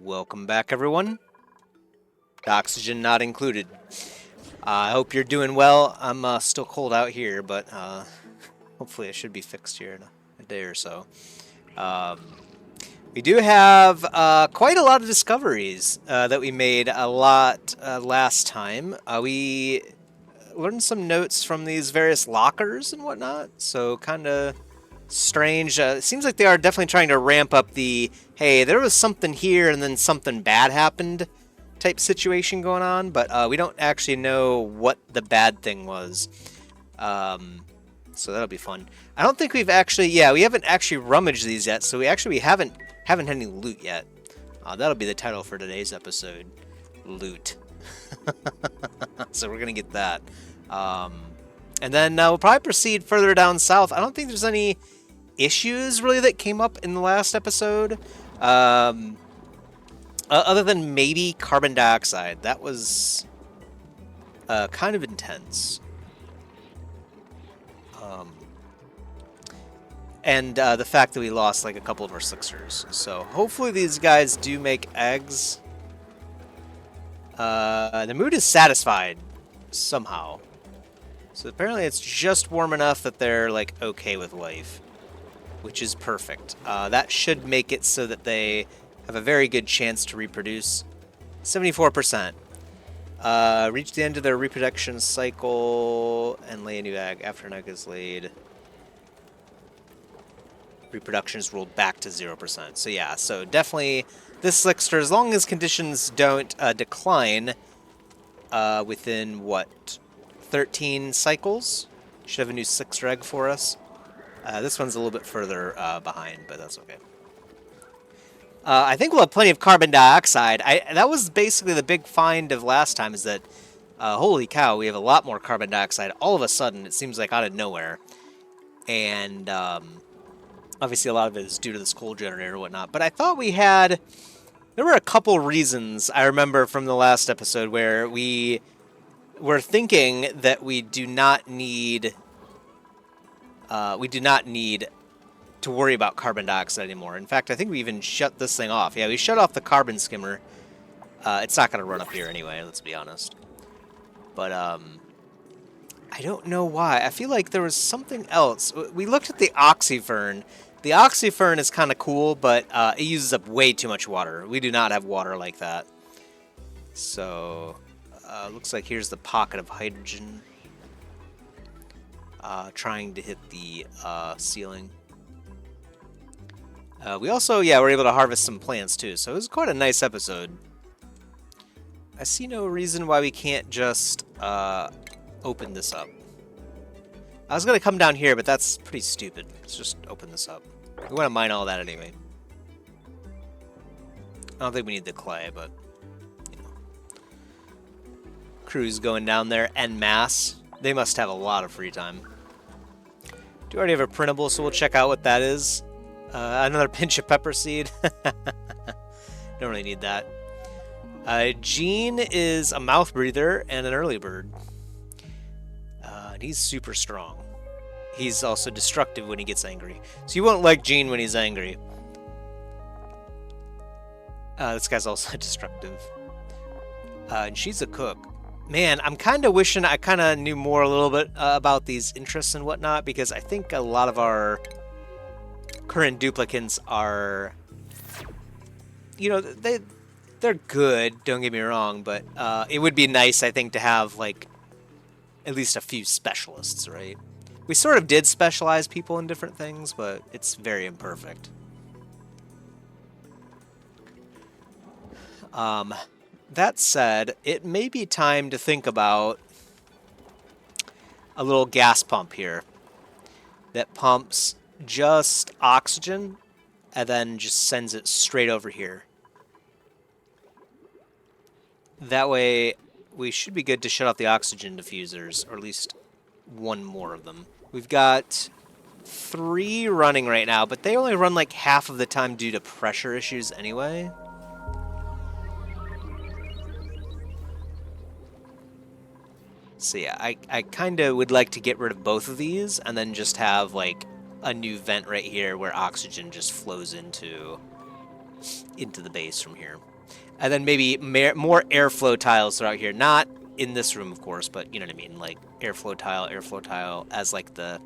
Welcome back, everyone. Oxygen not included. I hope you're doing well. I'm still cold out here, but hopefully it should be fixed here in a day or so. We do have quite a lot of discoveries that we made last time. We learned some notes from these various lockers and whatnot, so kind of strange. It seems like they are definitely trying to ramp up the, hey, there was something here and then something bad happened type situation going on, but we don't actually know what the bad thing was. So that'll be fun. I don't think we've actually, we haven't actually rummaged these yet, so we haven't had any loot yet. That'll be the title for today's episode, loot. So we're gonna get that. And then we'll probably proceed further down south. I don't think there's any issues really that came up in the last episode. Other than maybe carbon dioxide. That was kind of intense. And the fact that we lost like a couple of our slicksters. So hopefully these guys do make eggs. The mood is satisfied somehow. So apparently it's just warm enough that they're like okay with life, which is perfect. That should make it so that they have a very good chance to reproduce. 74%. Reach the end of their reproduction cycle and lay a new egg. After an egg is laid, reproduction is rolled back to 0%. So yeah, so definitely this slickster, as long as conditions don't decline within, what, 13 cycles, should have a new slickster egg for us. This one's a little bit further behind, but that's okay. I think we'll have plenty of carbon dioxide. That was basically the big find of last time, is that, holy cow, we have a lot more carbon dioxide. All of a sudden, it seems like out of nowhere. And obviously a lot of it is due to this coal generator or whatnot. But I thought there were a couple reasons I remember from the last episode where we were thinking that we do not need to worry about carbon dioxide anymore. In fact, I think we even shut this thing off. Yeah, we shut off the carbon skimmer. It's not going to run up here anyway, let's be honest. But I don't know why. I feel like there was something else. We looked at the oxyfern. The oxyfern is kind of cool, but it uses up way too much water. We do not have water like that. So, looks like here's the pocket of hydrogen. Trying to hit the ceiling. We also, were able to harvest some plants too, so it was quite a nice episode. I see no reason why we can't just open this up. I was going to come down here, but that's pretty stupid. Let's just open this up. We want to mine all that anyway. I don't think we need the clay, but, you know. Crew's going down there en masse. They must have a lot of free time. Do already have a printable, so we'll check out what that is. Another pinch of pepper seed. Don't really need that. Gene is a mouth breather and an early bird. And he's super strong. He's also destructive when he gets angry. So you won't like Gene when he's angry. This guy's also destructive. And she's a cook. Man, I'm kind of wishing I kind of knew more a little bit about these interests and whatnot, because I think a lot of our current duplicants are, you know, they're good, don't get me wrong, but it would be nice, I think, to have, like, at least a few specialists, right? We sort of did specialize people in different things, but it's very imperfect. That said, it may be time to think about a little gas pump here that pumps just oxygen and then just sends it straight over here. That way we should be good to shut off the oxygen diffusers, or at least one more of them. We've got 3 running right now, but they only run like half of the time due to pressure issues anyway. So yeah, I kind of would like to get rid of both of these and then just have like a new vent right here where oxygen just flows into the base from here. And then maybe more airflow tiles throughout here. Not in this room, of course, but you know what I mean? Like airflow tile as like the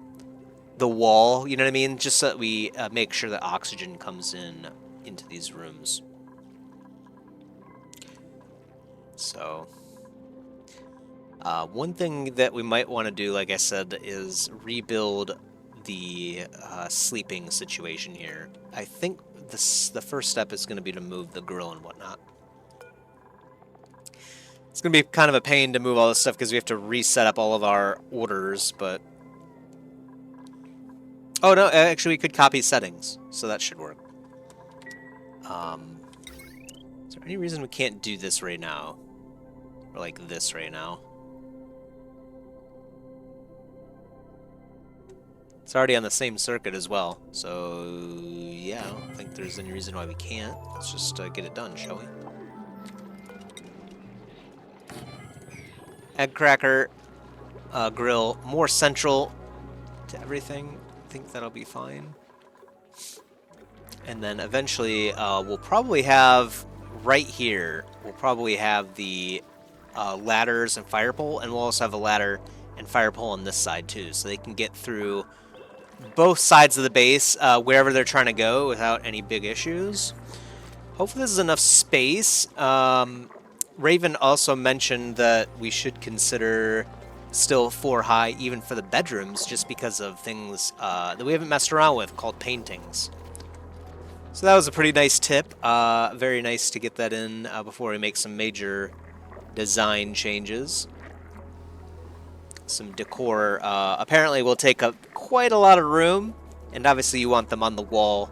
wall, you know what I mean? Just so that we make sure that oxygen comes in into these rooms. So, one thing that we might want to do, like I said, is rebuild the sleeping situation here. I think the first step is going to be to move the grill and whatnot. It's going to be kind of a pain to move all this stuff because we have to reset up all of our orders, but... Oh, no, actually we could copy settings, so that should work. Is there any reason we can't do this right now? Or like this right now? It's already on the same circuit as well, so yeah, I don't think there's any reason why we can't. Let's just get it done, shall we? Egg cracker, grill, more central to everything. I think that'll be fine. And then eventually we'll probably have, right here, we'll probably have the ladders and fire pole, and we'll also have a ladder and fire pole on this side too, so they can get through both sides of the base wherever they're trying to go without any big issues. Hopefully this is enough space. Raven also mentioned that we should consider still 4 high even for the bedrooms just because of things that we haven't messed around with called paintings. So that was a pretty nice tip. Very nice to get that in before we make some major design changes. Some decor apparently will take up quite a lot of room, and obviously you want them on the wall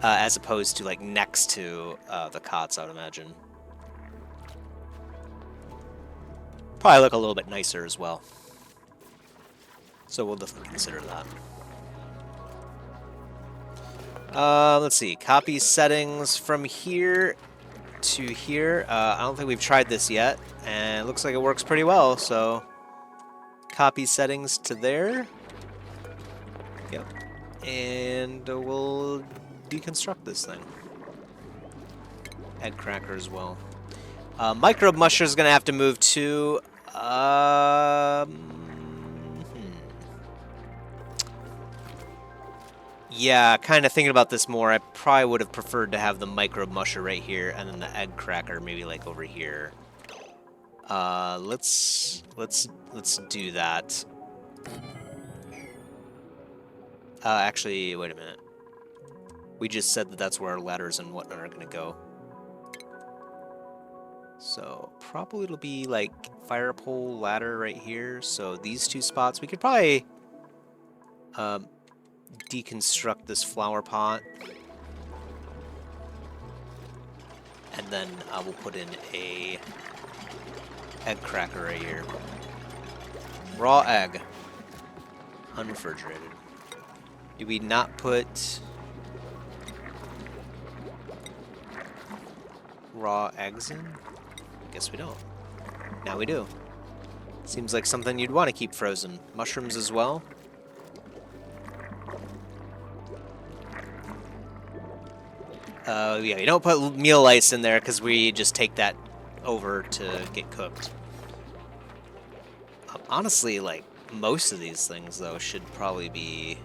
as opposed to like next to the cots, I would imagine. Probably look a little bit nicer as well. So we'll definitely consider that. Let's see, copy settings from here to here. I don't think we've tried this yet, and it looks like it works pretty well, so copy settings to there. Yep. And we'll deconstruct this thing. Egg cracker as well. Microbe musher is going to have to move to... Yeah, kind of thinking about this more, I probably would have preferred to have the microbe musher right here, and then the egg cracker maybe like over here. Let's do that. Actually, wait a minute. We just said that that's where our ladders and whatnot are going to go. So probably it'll be like fire pole ladder right here. So these two spots, we could probably deconstruct this flower pot. And then we'll put in a egg cracker right here. Raw egg. Unrefrigerated. Do we not put raw eggs in? Guess we don't. Now we do. Seems like something you'd want to keep frozen. Mushrooms as well. Yeah, you don't put meal ice in there because we just take that over to get cooked. Honestly, like, most of these things, though, should probably be...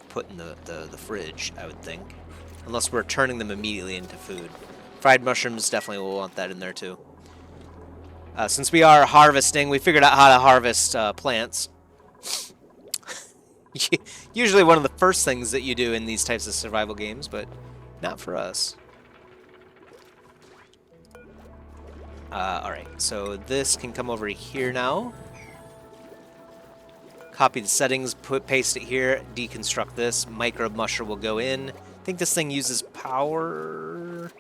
put in the fridge, I would think. Unless we're turning them immediately into food. Fried mushrooms, definitely will want that in there, too. Since we are harvesting, we figured out how to harvest plants. Usually one of the first things that you do in these types of survival games, but not for us. Alright, so this can come over here now. Copy the settings, paste it here, deconstruct this. Microbe musher will go in. I think this thing uses power.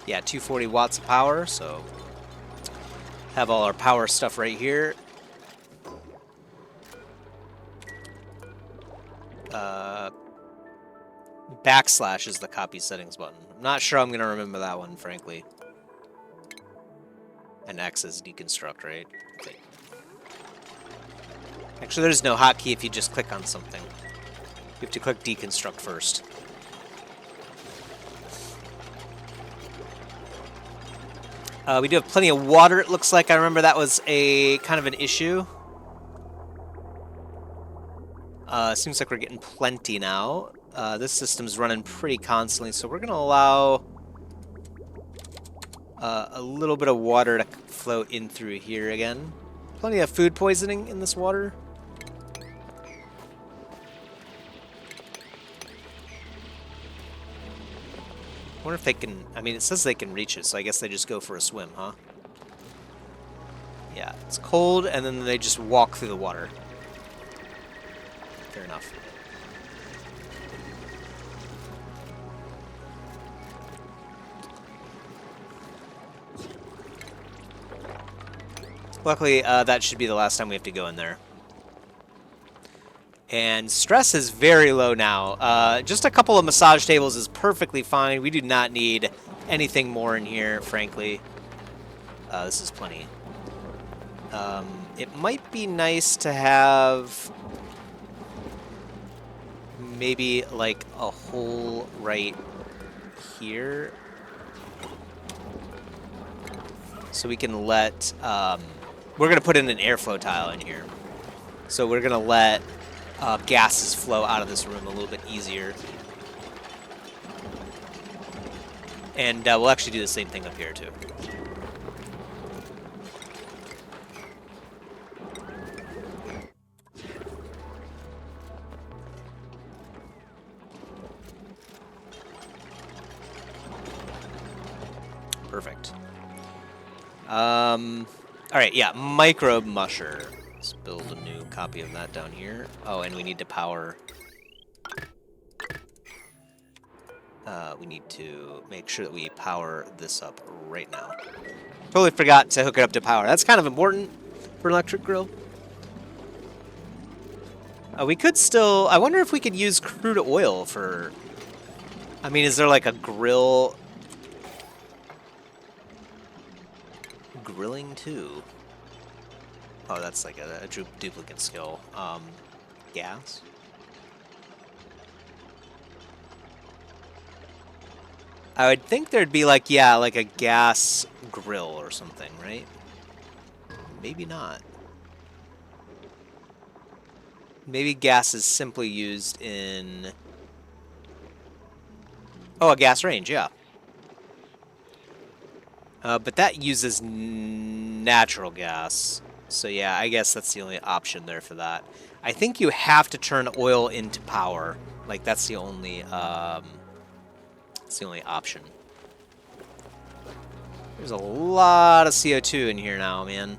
Yeah, 240 watts of power, so have all our power stuff right here. Backslash is the copy settings button. I'm not sure I'm going to remember that one, frankly. And X is deconstruct, right? Okay. Actually, there's no hotkey if you just click on something. We have to click deconstruct first. We do have plenty of water, it looks like. I remember that was a kind of an issue. Seems like we're getting plenty now. This system's running pretty constantly, so we're going to allow a little bit of water to flow in through here again. Plenty of food poisoning in this water. I wonder if they can... I mean, it says they can reach it, so I guess they just go for a swim, huh? Yeah, it's cold, and then they just walk through the water. Fair enough. Luckily, that should be the last time we have to go in there. And stress is very low now. Just a couple of massage tables is perfectly fine. We do not need anything more in here, frankly. This is plenty. It might be nice to have maybe like a hole right here. So we can let... we're going to put in an airflow tile in here. So we're going to let gases flow out of this room a little bit easier. And we'll actually do the same thing up here, too. Perfect. All right, yeah, microbe musher. Let's build a new copy of that down here. Oh, and we need to power... we need to make sure that we power this up right now. Totally forgot to hook it up to power. That's kind of important for an electric grill. We could still... I wonder if we could use crude oil for... I mean, is there like a grill... Grilling too? Oh, that's like a duplicate skill. Gas? I would think there'd be like, yeah, like a gas grill or something, right? Maybe not. Maybe gas is simply used in... Oh, a gas range, yeah. But that uses natural gas. So yeah, I guess that's the only option there for that. I think you have to turn oil into power. Like, that's the only option. There's a lot of CO2 in here now, man.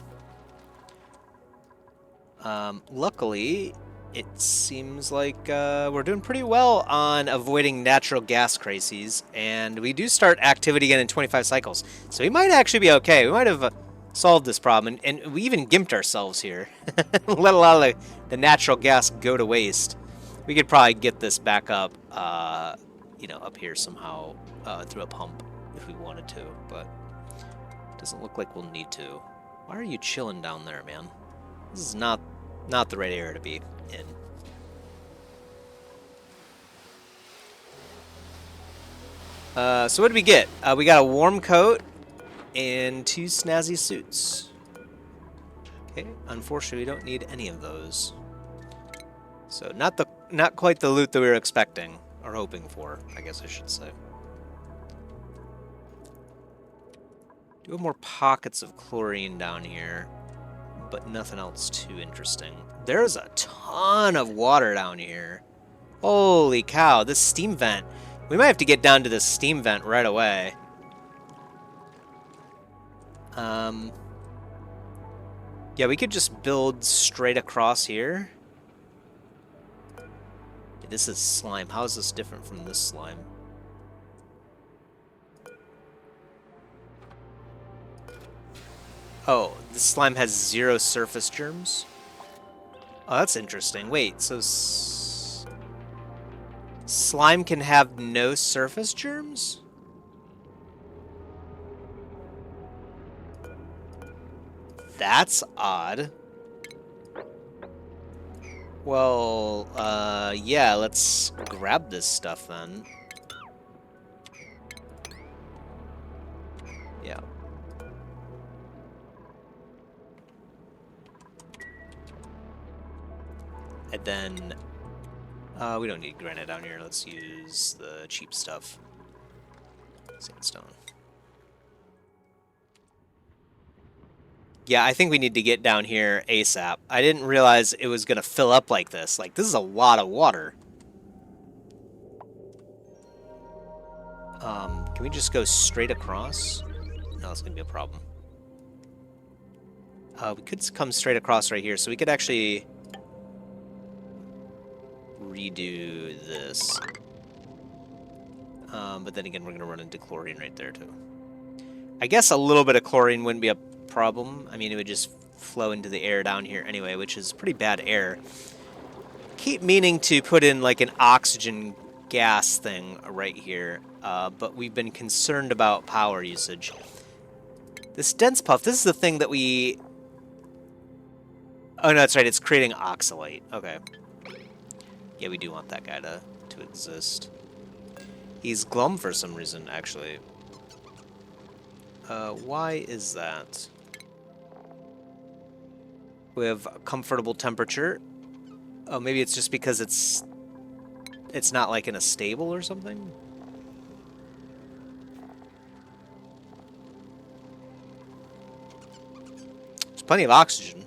Luckily, it seems like we're doing pretty well on avoiding natural gas crises, and we do start activity again in 25 cycles. So we might actually be okay. We might have solved this problem, and we even gimped ourselves here. Let a lot of the natural gas go to waste. We could probably get this back up, you know, up here somehow through a pump if we wanted to, but it doesn't look like we'll need to. Why are you chilling down there, man? This is not the right area to be in. So what did we get? We got a warm coat and 2 snazzy suits. Okay, unfortunately, we don't need any of those. So not quite the loot that we were expecting or hoping for, I guess I should say. Do have more pockets of chlorine down here, but nothing else too interesting. There's a ton of water down here. Holy cow, this steam vent. We might have to get down to this steam vent right away. Yeah, we could just build straight across here. This is slime. How is this different from this slime? Oh, this slime has 0 surface germs? Oh, that's interesting. Wait, so slime can have no surface germs? That's odd. Well, yeah, let's grab this stuff then. Yeah. And then, we don't need granite down here. Let's use the cheap stuff. Sandstone. Yeah, I think we need to get down here ASAP. I didn't realize it was going to fill up like this. Like, this is a lot of water. Can we just go straight across? No, it's going to be a problem. We could come straight across right here, so we could actually redo this. But then again, we're going to run into chlorine right there, too. I guess a little bit of chlorine wouldn't be a problem. I mean, it would just flow into the air down here anyway, which is pretty bad air. Keep meaning to put in, like, an oxygen gas thing right here, but we've been concerned about power usage. This dense puff, this is the thing that we... Oh, no, that's right, it's creating oxalate. Okay. Yeah, we do want that guy to exist. He's glum for some reason, actually. Why is that? We have a comfortable temperature. Oh, maybe it's just because it's not like in a stable or something? There's plenty of oxygen.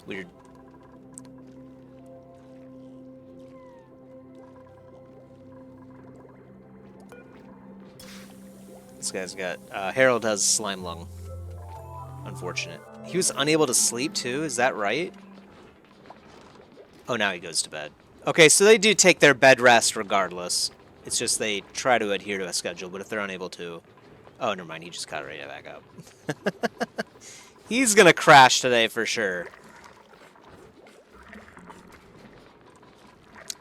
Weird. This guy's got... Harold has slime lung. Unfortunate. He was unable to sleep, too? Is that right? Oh, now he goes to bed. Okay, so they do take their bed rest regardless. It's just they try to adhere to a schedule, but if they're unable to... Oh, never mind. He just got ready to back up. He's gonna crash today for sure.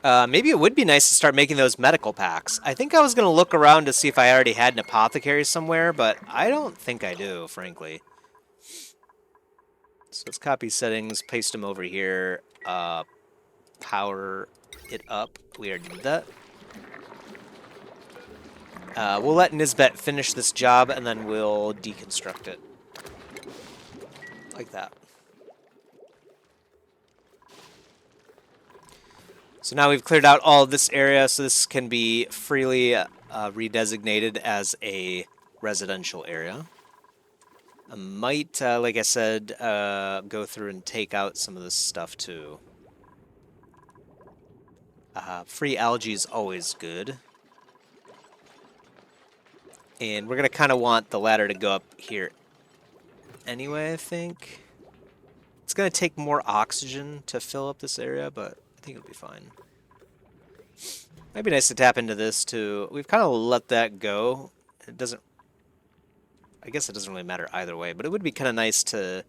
Maybe it would be nice to start making those medical packs. I think I was going to look around to see if I already had an apothecary somewhere, but I don't think I do, frankly. So let's copy settings, paste them over here, power it up. We already did that. We'll let Nisbet finish this job, and then we'll deconstruct it. Like that. So now we've cleared out all of this area, so this can be freely redesignated as a residential area. I might, like I said, go through and take out some of this stuff too. Free algae is always good. And we're going to kind of want the ladder to go up here anyway, I think. It's going to take more oxygen to fill up this area, but I think it'll be fine. Might be nice to tap into this too. We've kind of let that go. It doesn't... I guess it doesn't really matter either way, but it would be kind of nice to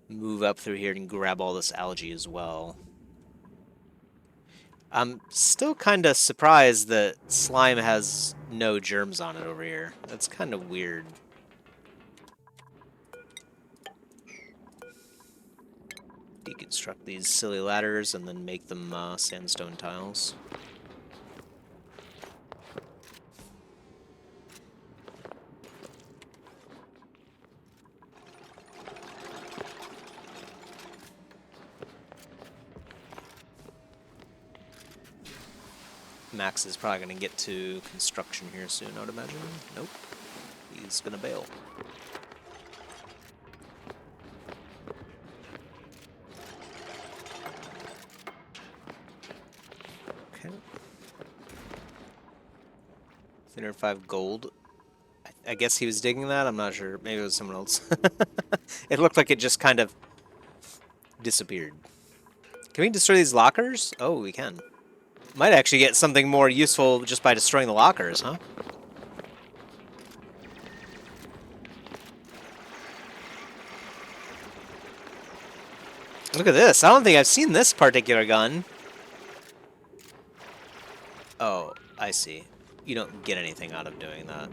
move up through here and grab all this algae as well. I'm still kind of surprised that slime has no germs on it over here. That's kind of weird. Deconstruct these silly ladders and then make them sandstone tiles. Max is probably going to get to construction here soon, I would imagine. Nope. He's going to bail. Okay. 305 gold. I guess he was digging that? I'm not sure. Maybe it was someone else. It looked like it just kind of disappeared. Can we destroy these lockers? Oh, we can. Might actually get something more useful just by destroying the lockers, huh? Look at this. I don't think I've seen this particular gun. Oh, I see. You don't get anything out of doing that.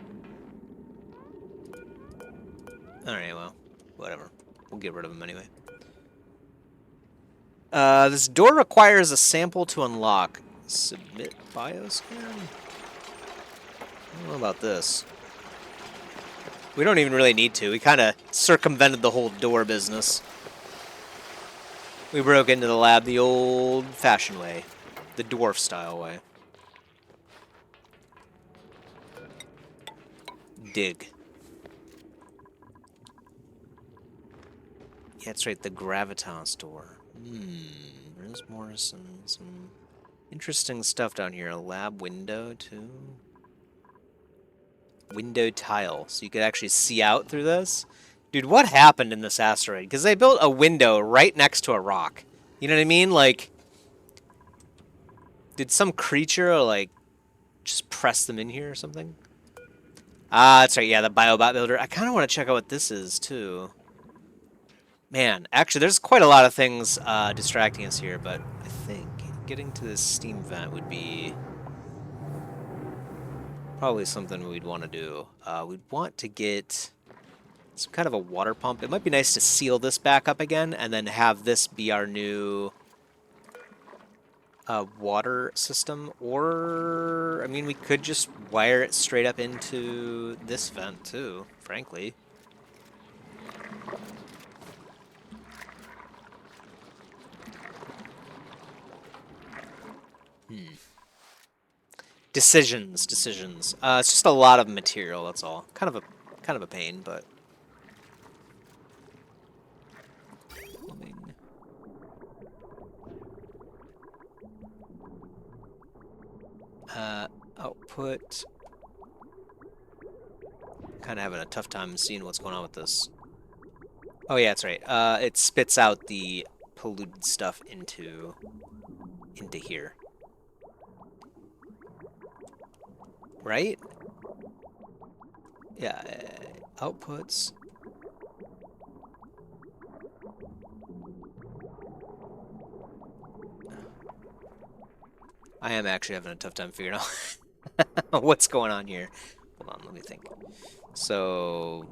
Alright, well, whatever. We'll get rid of them anyway. This door requires a sample to unlock. Submit bioscan? I don't know about this. We don't even really need to. We kind of circumvented the whole door business. We broke into the lab the old-fashioned way. The dwarf-style way. Dig. Yeah, that's right, the gravitas door. There's Morrison. Some interesting stuff down here. A lab window, too. Window tile, so you could actually see out through this. Dude, what happened in this asteroid? Because they built a window right next to a rock. You know what I mean? Like, did some creature, like, just press them in here or something? Ah, that's right, yeah, the Biobot Builder. I kind of want to check out what this is, too. Man, actually, there's quite a lot of things distracting us here, but I think getting to this steam vent would be probably something we'd want to do. We'd want to get some kind of a water pump. It might be nice to seal this back up again and then have this be our new water system. Or, I mean, we could just wire it straight up into this vent, too, frankly. Decisions. It's just a lot of material, that's all. Kind of a pain, but output. Kind of having a tough time seeing what's going on with this. Oh yeah, that's right. It spits out the polluted stuff into here. Right? Yeah, outputs. I am actually having a tough time figuring out what's going on here. Hold on, let me think. So,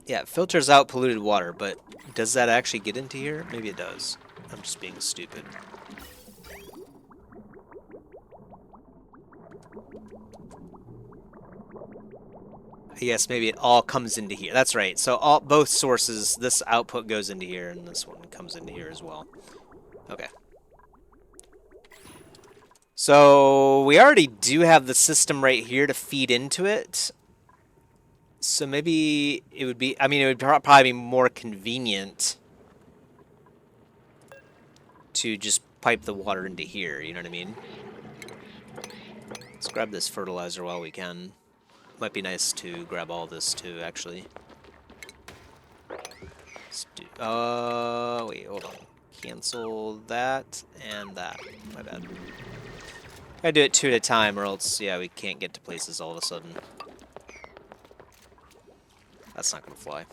yeah, it filters out polluted water, but does that actually get into here? Maybe it does. I'm just being stupid. Yes, maybe it all comes into here. That's right. So both sources, this output goes into here, and this one comes into here as well. Okay. So we already do have the system right here to feed into it. So maybe it would be, I mean, it would probably be more convenient to just pipe the water into here, you know what I mean? Let's grab this fertilizer while we can. Might be nice to grab all this too, actually. Let's do, wait, hold on. Cancel that and that. My bad. Gotta do it 2 at a time, or else, yeah, we can't get to places all of a sudden. That's not gonna fly.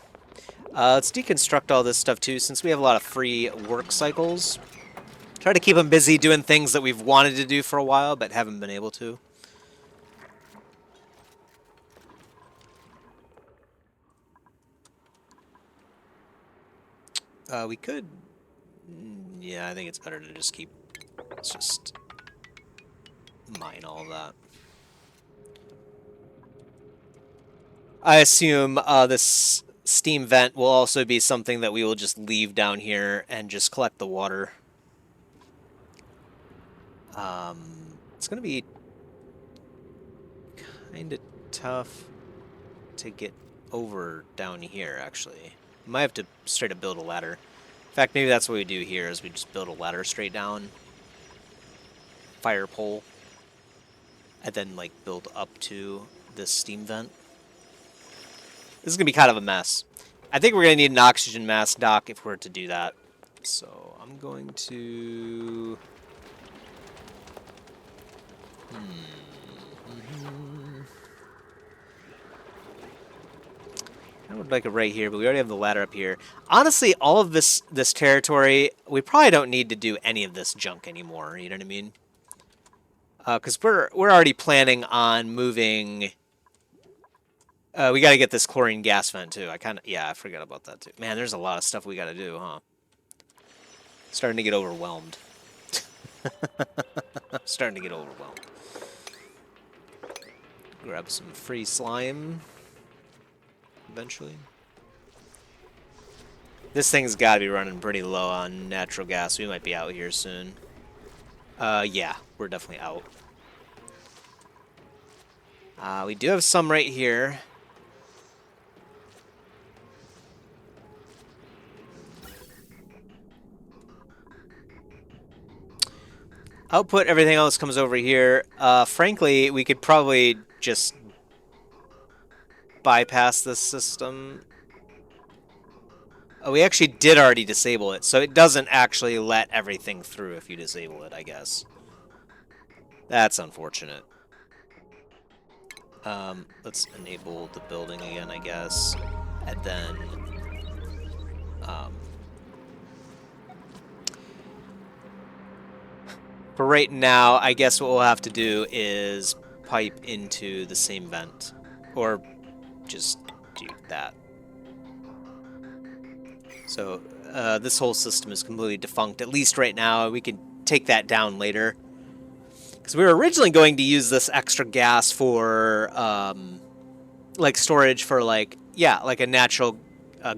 Let's deconstruct all this stuff too, since we have a lot of free work cycles. Try to keep them busy doing things that we've wanted to do for a while, but haven't been able to. We could... Yeah, I think it's better to just keep... Let's just mine all of that. I assume this steam vent will also be something that we will just leave down here and just collect the water. It's going to be kind of tough to get over down here, actually. We might have to straight up build a ladder. In fact, maybe that's what we do here, is we just build a ladder straight down. Fire pole. And then, like, build up to this steam vent. This is going to be kind of a mess. I think we're going to need an oxygen mask dock if we're to do that. So, I'm going to... I would like it right here, but we already have the ladder up here. Honestly, all of this territory, we probably don't need to do any of this junk anymore, you know what I mean? Because we're already planning on moving... we got to get this chlorine gas vent, too. I forgot about that, too. Man, there's a lot of stuff we got to do, huh? Starting to get overwhelmed. I'm starting to get overwhelmed. Grab some free slime. Eventually. This thing's got to be running pretty low on natural gas. We might be out here soon. Yeah, we're definitely out. We do have some right here. Output, everything else comes over here. Frankly, we could probably just bypass this system. Oh, we actually did already disable it, so it doesn't actually let everything through if you disable it, I guess. That's unfortunate. Let's enable the building again, I guess. And then... for right now, I guess what we'll have to do is pipe into the same vent. Or just do that. So this whole system is completely defunct, at least right now. We can take that down later. Because we were originally going to use this extra gas for, like, storage for, like, yeah, like a natural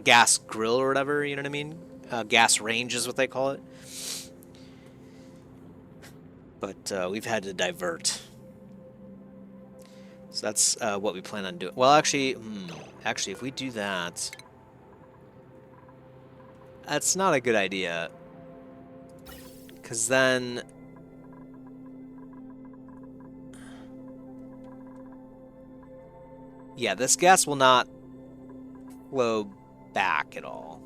gas grill or whatever, you know what I mean? Gas range is what they call it. But we've had to divert. So that's what we plan on doing. Well, actually, if we do that, that's not a good idea. Because then... yeah, this gas will not flow back at all.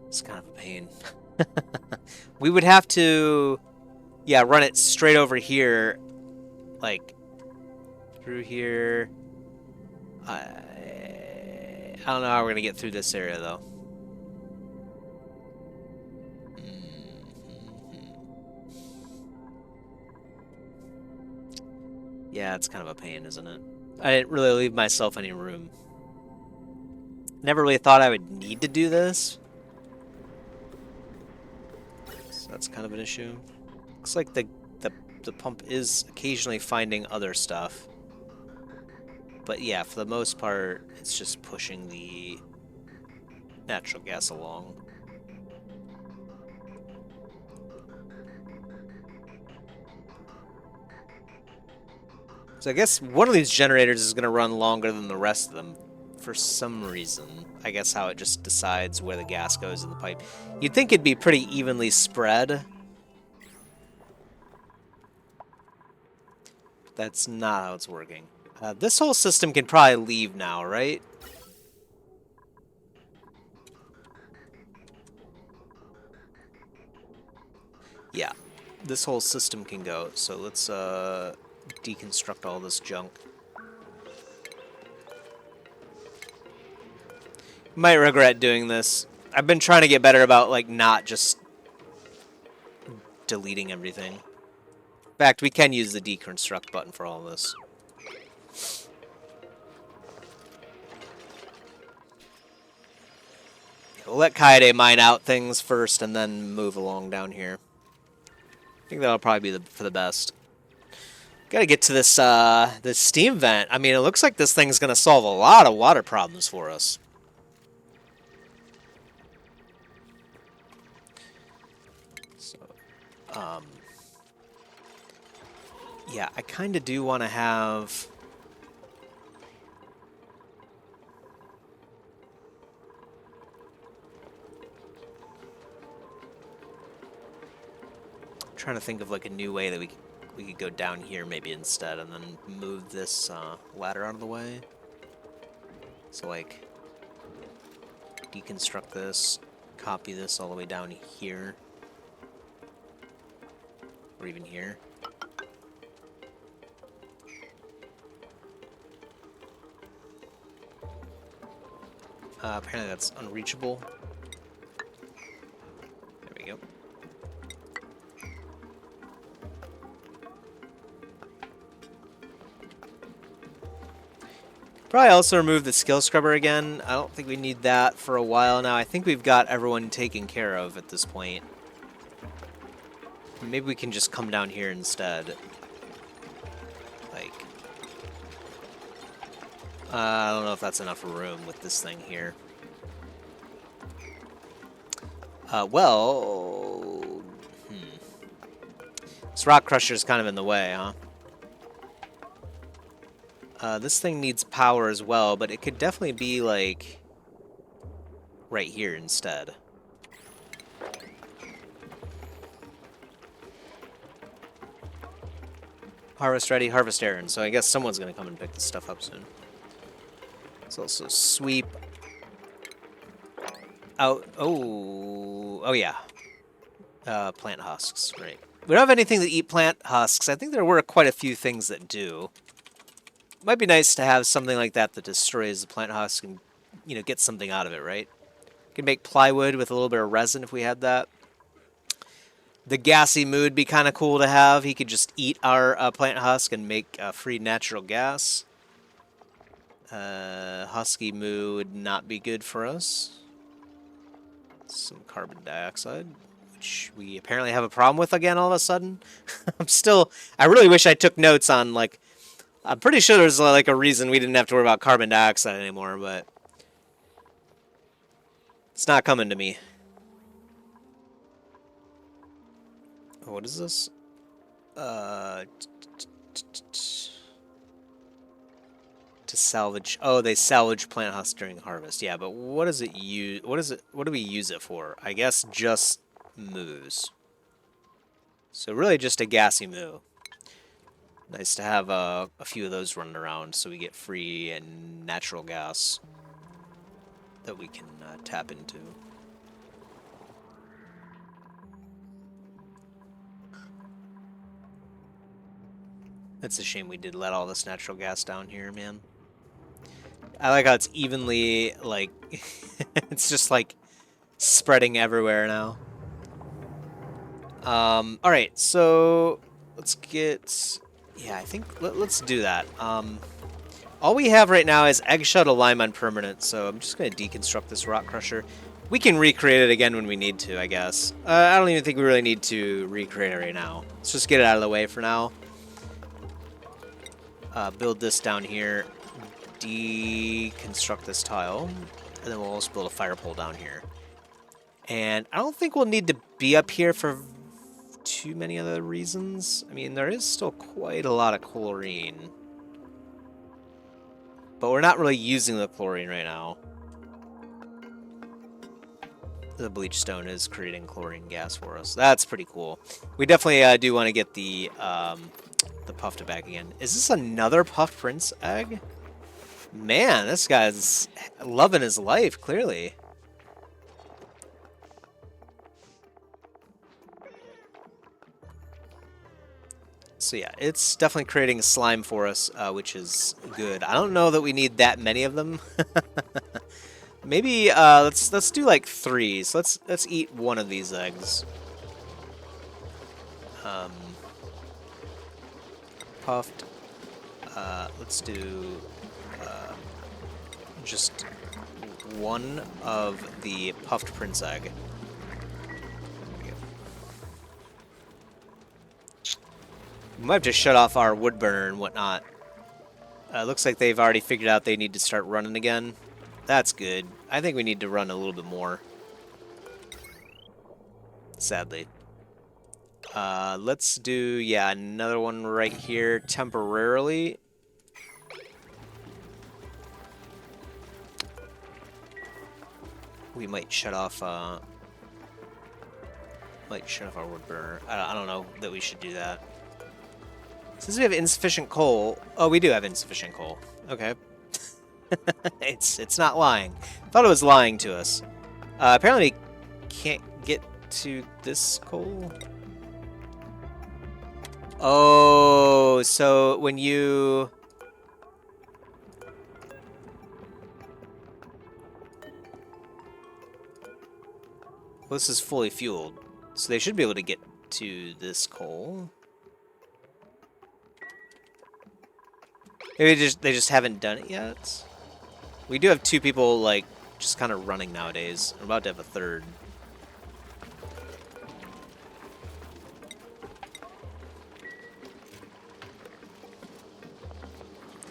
It's kind of a pain. We would have to, yeah, run it straight over here, like, through here. I don't know how we're going to get through this area, though. Yeah, it's kind of a pain, isn't it? I didn't really leave myself any room. Never really thought I would need to do this. So that's kind of an issue. Looks like the pump is occasionally finding other stuff. But yeah, for the most part, it's just pushing the natural gas along. So I guess one of these generators is going to run longer than the rest of them for some reason. I guess how it just decides where the gas goes in the pipe. You'd think it'd be pretty evenly spread. That's not how it's working. This whole system can probably leave now, right? Yeah, this whole system can go. So let's deconstruct all this junk. Might regret doing this. I've been trying to get better about, like, not just deleting everything. In fact, we can use the deconstruct button for all this. We'll let Kaede mine out things first and then move along down here. I think that'll probably be for the best. Gotta get to this this steam vent. I mean, it looks like this thing's gonna solve a lot of water problems for us. So, yeah, I kind of do want to have... I'm trying to think of, like, a new way that we could go down here maybe instead and then move this ladder out of the way. So, like, deconstruct this, copy this all the way down here. Or even here. Apparently that's unreachable. There we go. Probably also remove the skill scrubber again. I don't think we need that for a while now. I think we've got everyone taken care of at this point. Maybe we can just come down here instead. Like, I don't know if that's enough room with this thing here. Well, this rock crusher is kind of in the way, huh? This thing needs power as well, but it could definitely be, like, right here instead. Harvest ready, harvest errand. So I guess someone's going to come and pick this stuff up soon. Let's also sweep out. Oh yeah. Plant husks, right. We don't have anything that eat plant husks. I think there were quite a few things that do. Might be nice to have something like that that destroys the plant husk and, you know, get something out of it, right? Could make plywood with a little bit of resin if we had that. The gassy moo would be kind of cool to have. He could just eat our plant husk and make free natural gas. Husky moo would not be good for us. Some carbon dioxide, which we apparently have a problem with again all of a sudden. I really wish I took notes on, like, I'm pretty sure there's like a reason we didn't have to worry about carbon dioxide anymore, but it's not coming to me. What is this? To salvage. Oh, they salvage plant husks during harvest. Yeah, but what does it use? What do we use it for? I guess just moos. So really just a gassy moo. Nice to have a few of those running around so we get free and natural gas that we can tap into. It's a shame we did let all this natural gas down here, man. I like how it's evenly, like, it's just, like, spreading everywhere now. Alright, so let's get... Yeah, I think let's do that. All we have right now is eggshell to lime on permanent, so I'm just going to deconstruct this rock crusher. We can recreate it again when we need to, I guess. I don't even think we really need to recreate it right now. Let's just get it out of the way for now. Build this down here. Deconstruct this tile. And then we'll also build a fire pole down here. And I don't think we'll need to be up here for too many other reasons. I mean, there is still quite a lot of chlorine. But we're not really using the chlorine right now. The bleach stone is creating chlorine gas for us. That's pretty cool. We definitely do want to get the puffed back again. Is this another puffed prince egg? Man, this guy's loving his life, clearly. So yeah, it's definitely creating slime for us, which is good. I don't know that we need that many of them. Maybe let's do like 3. So let's eat one of these eggs. Puffed. Let's do just one of the puffed prince egg. We might have to shut off our wood burner and whatnot. Looks like they've already figured out they need to start running again. That's good. I think we need to run a little bit more. Sadly. Let's do, yeah, another one right here temporarily. We might shut off our wood burner. I don't know that we should do that. Since we have insufficient coal... Oh, we do have insufficient coal. Okay. It's not lying. Thought it was lying to us. Apparently can't get to this coal. Oh, so when you... Well, this is fully fueled. So they should be able to get to this coal. Maybe they just haven't done it yet. We do have 2 people, like, just kind of running nowadays. I'm about to have a 3rd.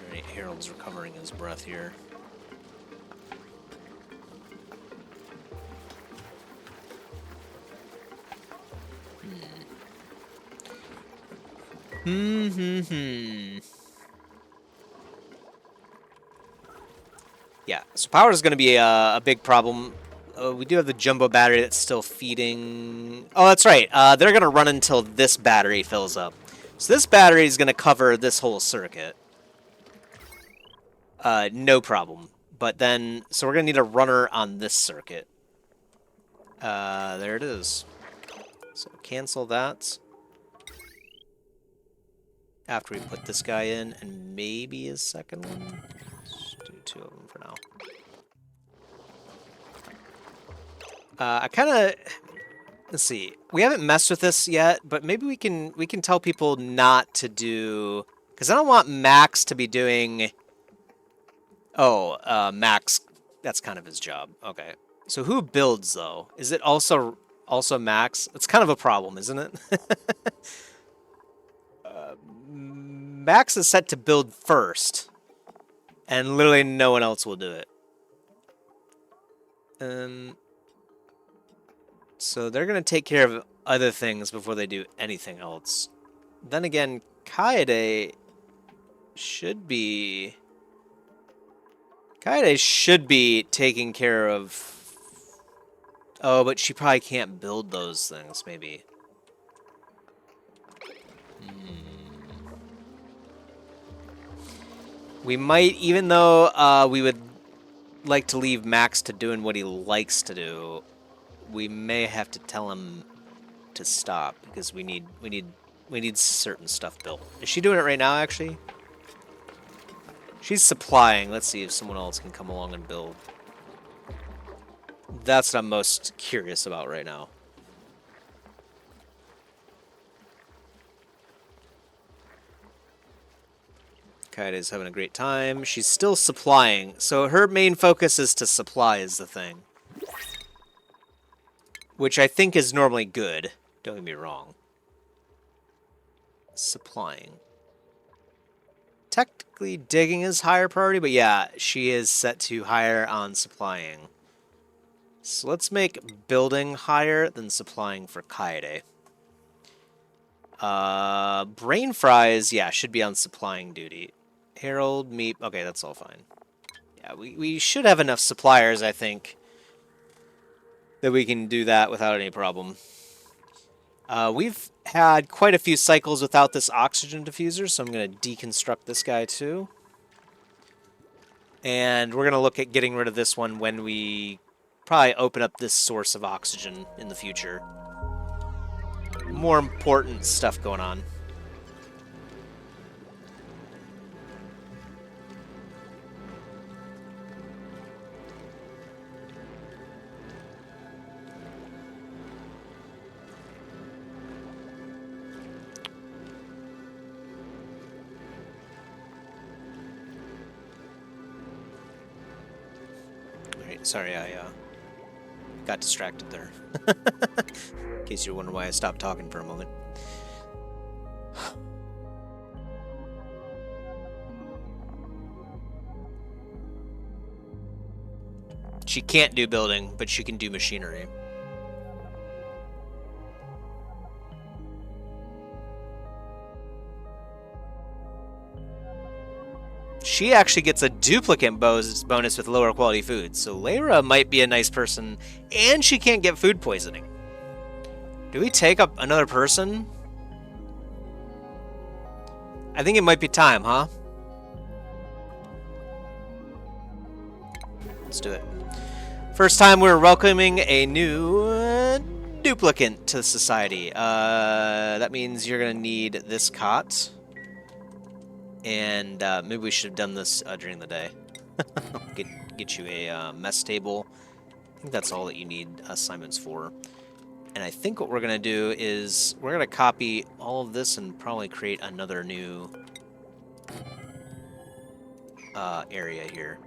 Alright, Harold's recovering his breath here. Yeah, so power is going to be a big problem. We do have the jumbo battery that's still feeding. Oh, that's right. They're going to run until this battery fills up. So this battery is going to cover this whole circuit. No problem. But then, so we're going to need a runner on this circuit. There it is. So cancel that. After we put this guy in, and maybe his second one. Let's do 2 of them for now. I kind of, let's see. We haven't messed with this yet, but maybe we can tell people not to do, because I don't want Max to be doing. Oh, Max, that's kind of his job. Okay. So who builds though? Is it also Max? It's kind of a problem, isn't it? Max is set to build first, and literally no one else will do it. So they're going to take care of other things before they do anything else. Then again, Kaede should be taking care of... Oh, but she probably can't build those things, maybe. We might, even though we would like to leave Max to doing what he likes to do, we may have to tell him to stop because we need certain stuff built. Is she doing it right now, actually? She's supplying. Let's see if someone else can come along and build. That's what I'm most curious about right now. Kaide's having a great time. She's still supplying. So her main focus is to supply is the thing. Which I think is normally good. Don't get me wrong. Supplying. Technically, digging is higher priority, but yeah, she is set to higher on supplying. So let's make building higher than supplying for Kaede. Brain fries, yeah, should be on supplying duty. Harold, meat, okay, that's all fine. Yeah, we should have enough suppliers, I think, that we can do that without any problem. We've had quite a few cycles without this oxygen diffuser, so I'm going to deconstruct this guy too. And we're going to look at getting rid of this one when we probably open up this source of oxygen in the future. More important stuff going on. Sorry, I got distracted there. In case you're wondering why I stopped talking for a moment. She can't do building, but she can do machinery. She actually gets a duplicate bonus with lower quality food, so Layra might be a nice person, and she can't get food poisoning. Do we take up another person? I think it might be time, huh? Let's do it. First time we're welcoming a new duplicant to society. That means you're gonna need this cot. And maybe we should have done this during the day. Get you a mess table. I think that's all that you need assignments for. And I think what we're going to do is we're going to copy all of this and probably create another new area here.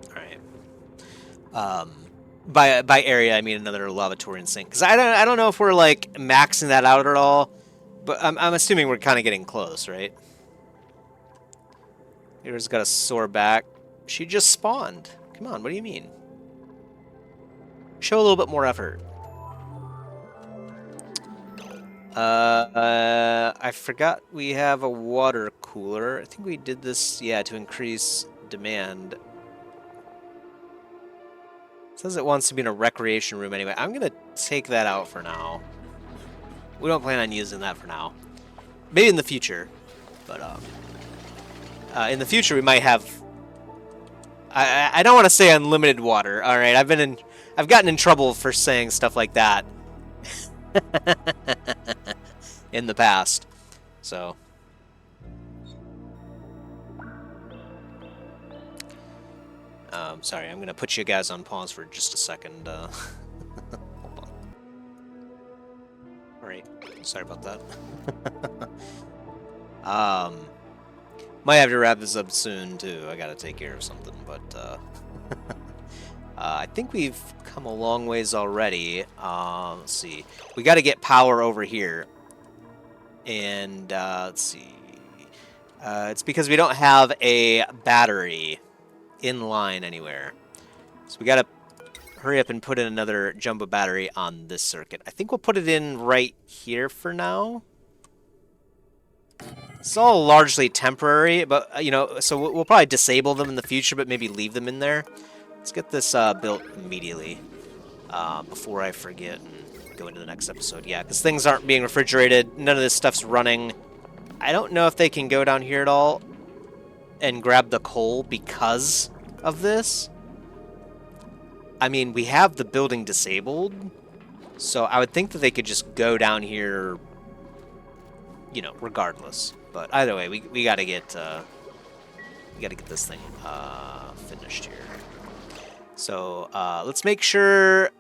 All right. By area, I mean another lavatory and sink. Because I don't know if we're like maxing that out at all, but I'm assuming we're kind of getting close, right? Here's got a sore back. She just spawned. Come on, what do you mean? Show a little bit more effort. I forgot we have a water cooler. I think we did this, yeah, to increase demand. It says it wants to be in a recreation room anyway. I'm gonna take that out for now. We don't plan on using that for now. Maybe in the future, but in the future we might have. I don't want to say unlimited water. All right, I've gotten in trouble for saying stuff like that in the past. So. Sorry, I'm gonna put you guys on pause for just a second. Hold on. All right, sorry about that. Might have to wrap this up soon too. I gotta take care of something, but I think we've come a long ways already. Let's see. We got to get power over here, and let's see. It's because we don't have a battery in line anywhere, so we got to hurry up and put in another jumbo battery on this circuit. I think we'll put it in right here for now. It's all largely temporary, but, you know, so we'll probably disable them in the future, but maybe leave them in there. Let's get this built immediately before I forget and go into the next episode. Yeah, because things aren't being refrigerated. None of this stuff's running. I don't know if they can go down here at all and grab the coal because of this. I mean, we have the building disabled, so I would think that they could just go down here, you know, regardless. But either way, we gotta get this thing finished here. So let's make sure.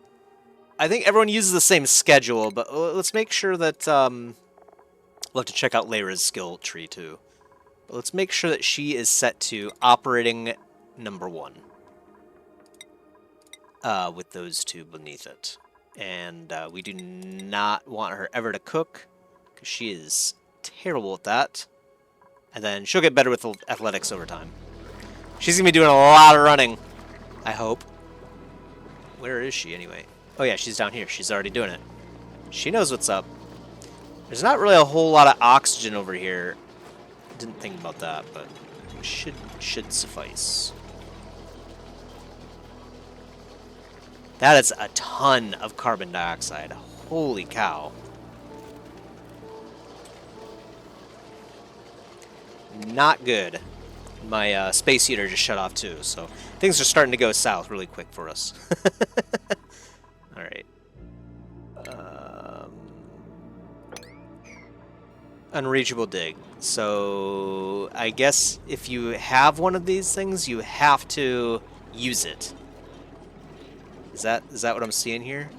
I think everyone uses the same schedule, but let's make sure that we'll have to check out Lyra's skill tree too. But let's make sure that she is set to operating number 1 with those two beneath it, and we do not want her ever to cook because she is terrible at that. And then she'll get better with athletics over time. She's gonna be doing a lot of running, I hope. Where is she anyway? Oh yeah, she's down here. She's already doing it. She knows what's up. There's not really a whole lot of oxygen over here. Didn't think about that, but should suffice. That is a ton of carbon dioxide. Holy cow. Not good. My space heater just shut off too, so things are starting to go south really quick for us. Alright. Unreachable dig. So I guess if you have one of these things, you have to use it. Is that what I'm seeing here?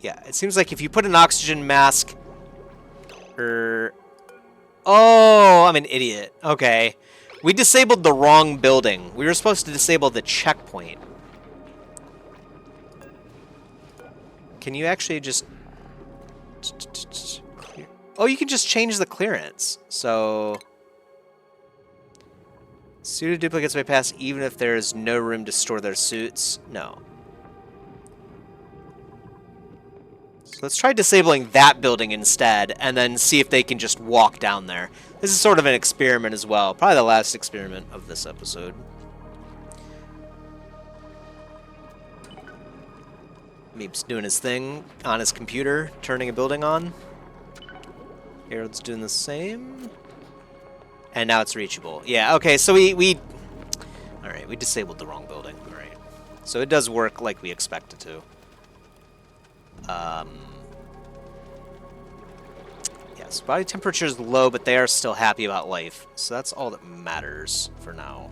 Yeah, it seems like if you put an oxygen mask... Oh, I'm an idiot. Okay. We disabled the wrong building. We were supposed to disable the checkpoint. Can you actually just... Oh, you can just change the clearance. So... Suited duplicates may pass even if there is no room to store their suits. No. So let's try disabling that building instead, and then see if they can just walk down there. This is sort of an experiment as well. Probably the last experiment of this episode. Meep's doing his thing on his computer, turning a building on. Harold's doing the same. And now it's reachable. Yeah, okay, so we alright, we disabled the wrong building. Alright. So it does work like we expect it to. Yes, body temperature is low, but they are still happy about life. So that's all that matters for now.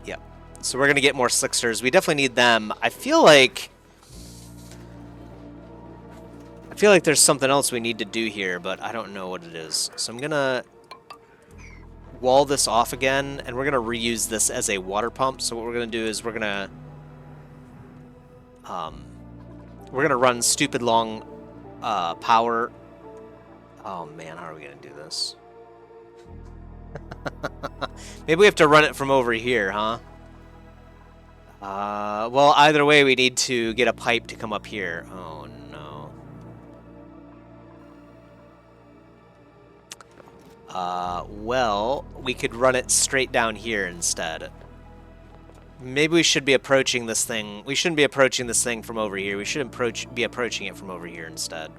Yep. So we're going to get more slicksters. We definitely need them. I feel like there's something else we need to do here, but I don't know what it is. So I'm going to wall this off again, and we're going to reuse this as a water pump. So what we're going to do is we're going to run stupid long power. Oh man, how are we going to do this? Maybe we have to run it from over here, huh? Well, either way, we need to get a pipe to come up here. Oh, no. Well, we could run it straight down here instead. Maybe we should be approaching this thing. We shouldn't be approaching this thing from over here. We should be approaching it from over here instead.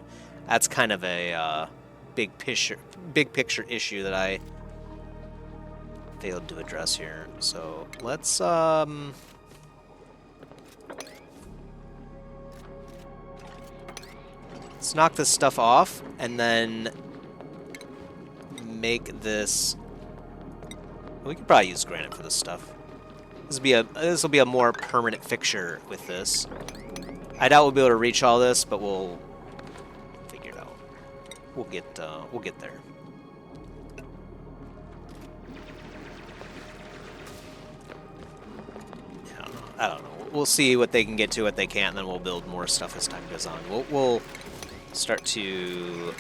That's kind of a big picture issue that I failed to address here. So let's knock this stuff off and then make this. We could probably use granite for this stuff. This will be a more permanent fixture with this. I doubt we'll be able to reach all this, but we'll figure it out. We'll get there. I don't know. We'll see what they can get to, what they can't, and then we'll build more stuff as time goes on. We'll start to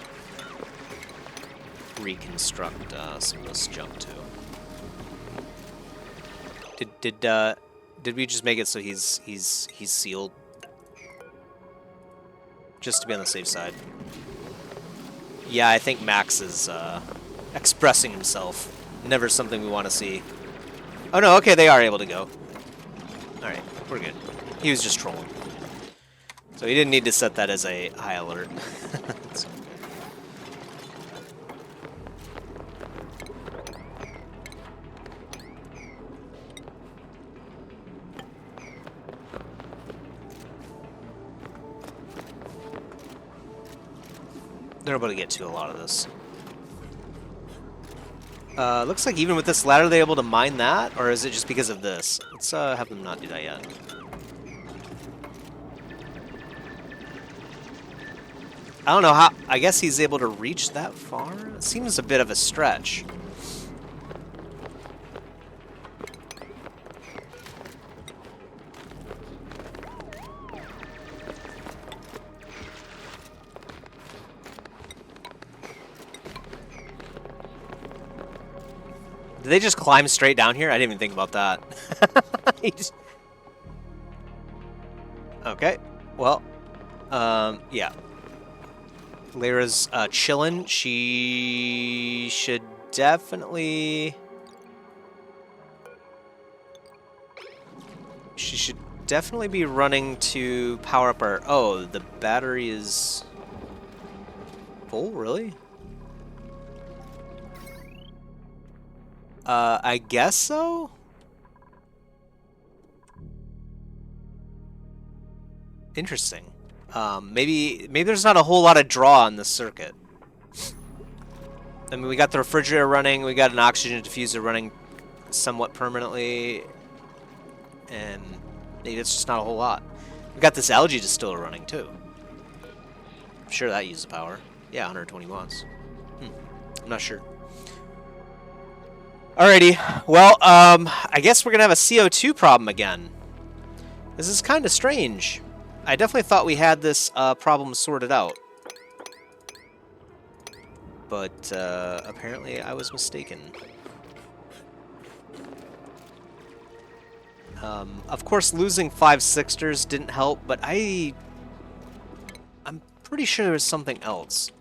reconstruct some of this junk too. Did we just make it so he's sealed? Just to be on the safe side. Yeah, I think Max is expressing himself. Never something we want to see. Oh no, okay, they are able to go. Alright, we're good. He was just trolling. So he didn't need to set that as a high alert. They're able to get to a lot of this. Looks like even with this ladder, they're able to mine that, or is it just because of this? Let's have them not do that yet. I don't know how. I guess he's able to reach that far. It seems a bit of a stretch. Did they just climb straight down here? I didn't even think about that. Okay. Well, yeah. Lyra's chillin'. She should definitely... She should definitely be running to power up our... Oh, the battery is... full? Really? I guess so? Interesting. Maybe there's not a whole lot of draw on this circuit. I mean, we got the refrigerator running, we got an oxygen diffuser running somewhat permanently, and maybe it's just not a whole lot. We got this algae distiller running too. I'm sure that uses power. Yeah, 120 watts. I'm not sure. Alrighty, well, I guess we're gonna have a CO2 problem again. This is kind of strange. I definitely thought we had this problem sorted out. But apparently I was mistaken. Of course, losing 5 Sixters didn't help, but I'm pretty sure there was something else.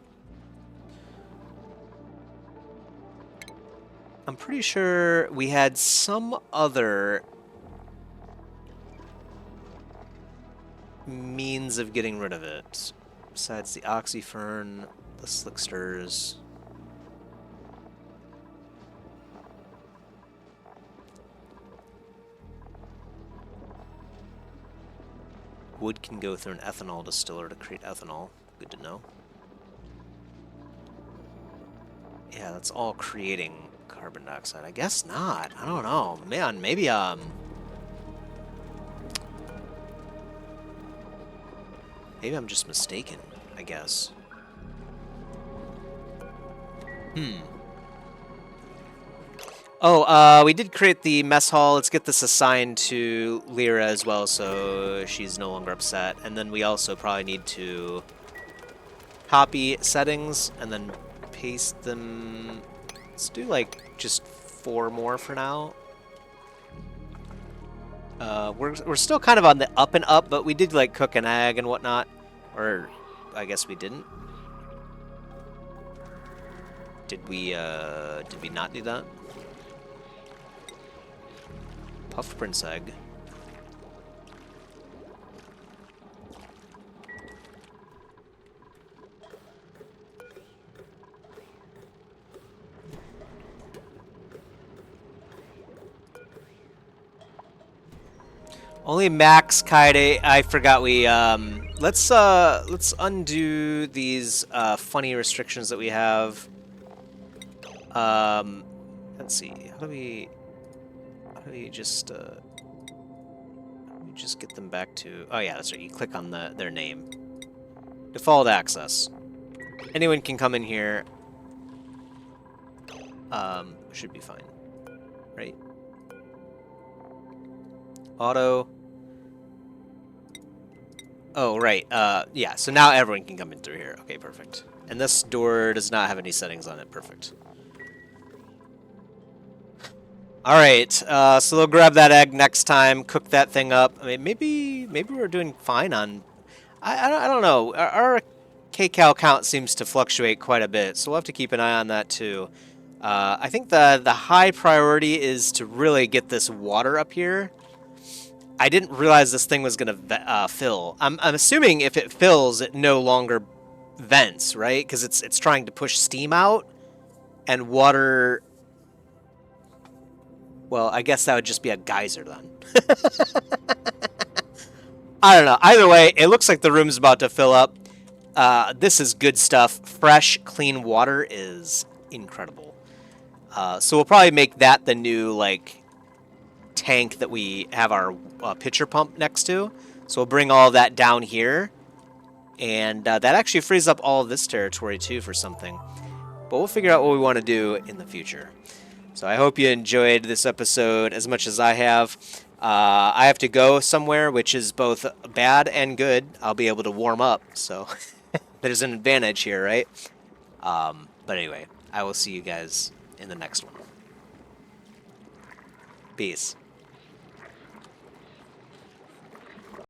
I'm pretty sure we had some other means of getting rid of it. Besides the oxyfern, the slicksters. Wood can go through an ethanol distiller to create ethanol. Good to know. Yeah, that's all creating carbon dioxide. I guess not. I don't know. Man, maybe Maybe I'm just mistaken, I guess. Oh, we did create the mess hall. Let's get this assigned to Lyra as well, so she's no longer upset. And then we also probably need to copy settings and then paste them. Let's do like just 4 more for now. We're still kind of on the up and up, but we did like cook an egg and whatnot, or I guess we didn't. Did we not do that? Puffed prince egg. Only max kaide. I forgot we let's undo these funny restrictions that we have. Let's see. How do we just get them back to? Oh yeah, that's right. You click on their name. Default access. Anyone can come in here. Should be fine, right? Auto. Oh, right. Yeah, so now everyone can come in through here. Okay, perfect. And this door does not have any settings on it. Perfect. Alright, so they'll grab that egg next time, cook that thing up. I mean, maybe we're doing fine on... I don't know. Our kcal count seems to fluctuate quite a bit, so we'll have to keep an eye on that too. I think the high priority is to really get this water up here. I didn't realize this thing was going to fill. I'm assuming if it fills, it no longer vents, right? Because it's trying to push steam out, and water... Well, I guess that would just be a geyser then. I don't know. Either way, it looks like the room's about to fill up. This is good stuff. Fresh, clean water is incredible. So we'll probably make that the new, like, tank that we have our pitcher pump next to. So we'll bring all of that down here. And that actually frees up all of this territory, too, for something. But we'll figure out what we want to do in the future. So I hope you enjoyed this episode as much as I have. I have to go somewhere, which is both bad and good. I'll be able to warm up, so there's an advantage here, right? But anyway, I will see you guys in the next one. Peace.